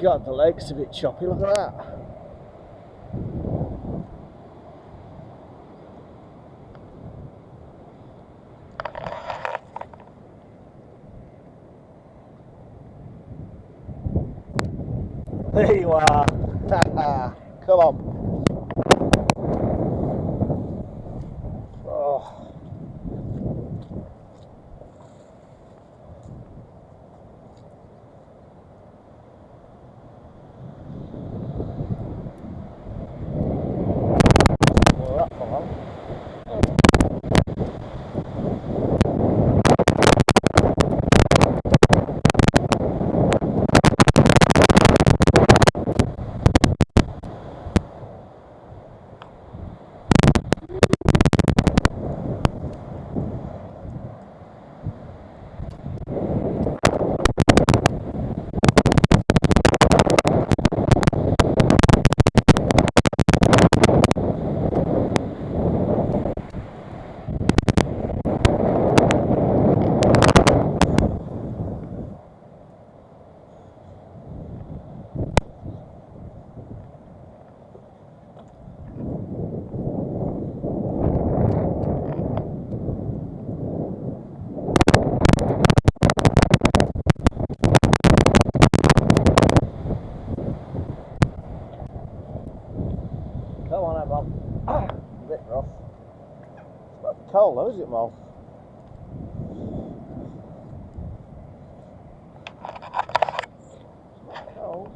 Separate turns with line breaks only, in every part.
God, the leg's a bit choppy, look at that. There you are. Come on. Oh. Well, that's fun. Come on, Bob. A bit rough. It's not cold though, is it, Mo? Cold.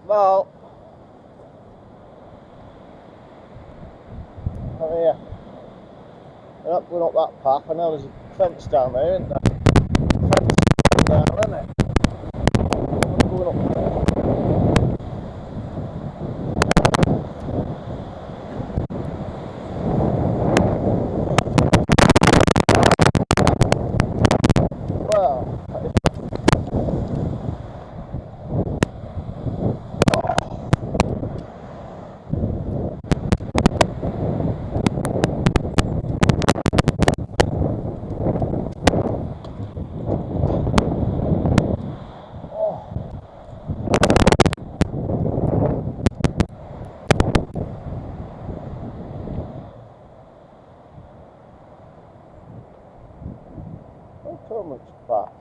Well, come here. We're not going up that path. I know there's a fence down there, isn't there? Fence down, isn't it? I'm going up there. Well, cormorant's back.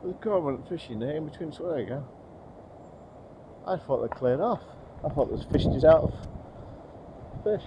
There's a cormorant fishing there in between, so there you go. I thought they cleared off. I thought those fish is out of fish.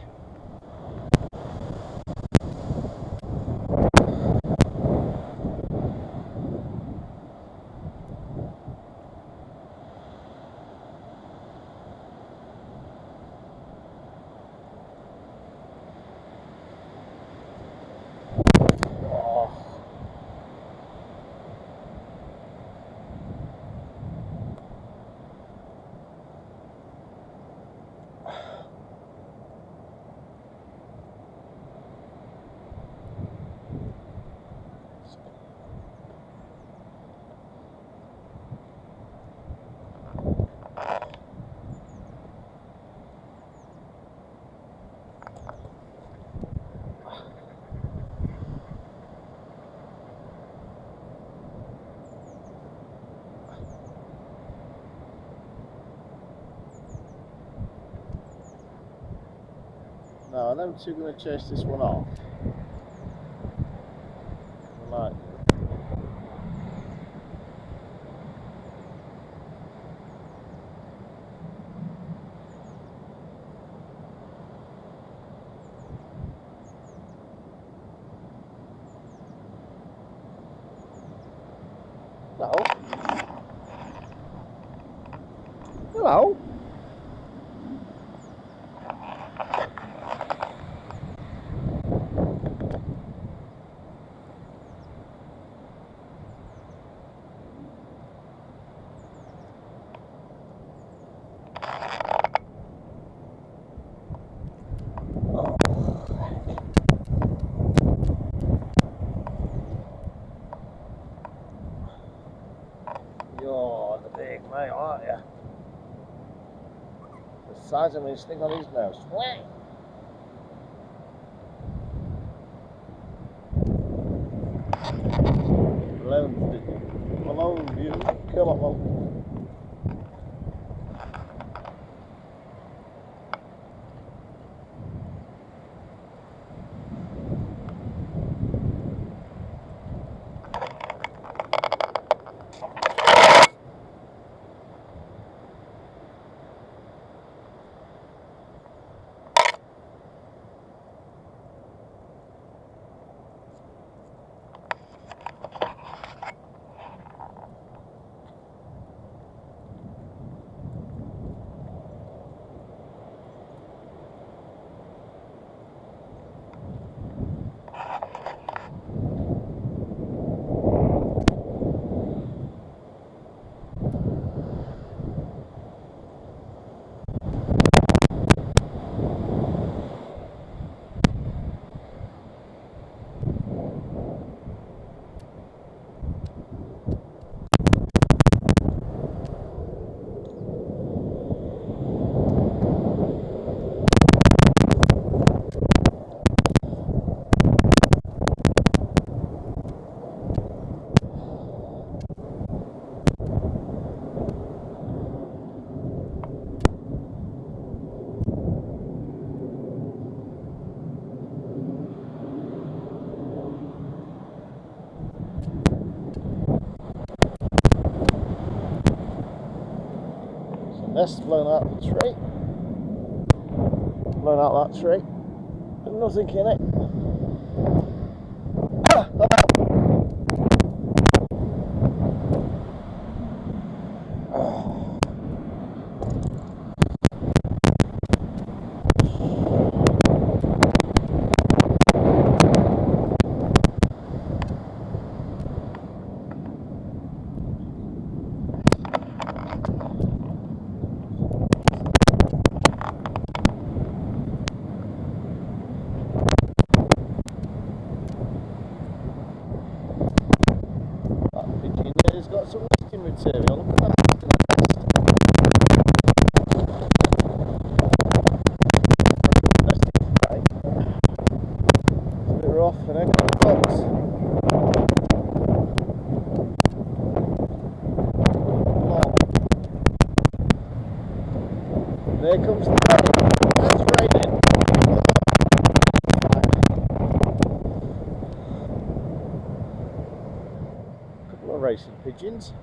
them two going to chase this one off? Right. No. Hello. You're the big mate, aren't you? The size of his thing on his nose. Swing! Malone view. Come on, Malone. Nest blown out the tree. Blown out that tree. There's nothing in it. It's got some nesting material. Look at that. Nesting frame. It's a bit rough and egg on the box. There comes the rain. It's raining. Couple of racing pigeons.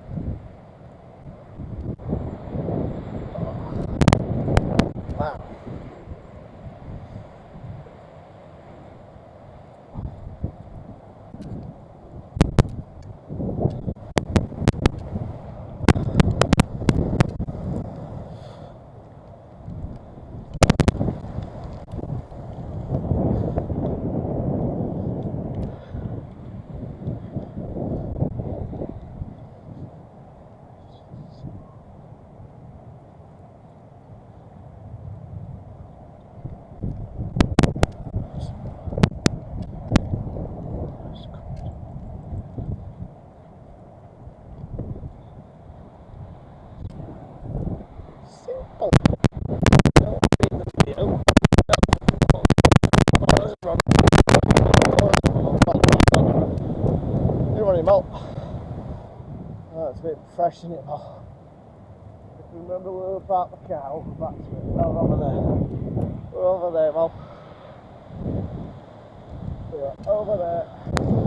Wow. Simple. Don't read the video. You're running out. Oh, it's a bit fresh, isn't it? Oh. If you remember where we parked the car, back to it. Oh, we're over there. We're over there, Mal. Over there.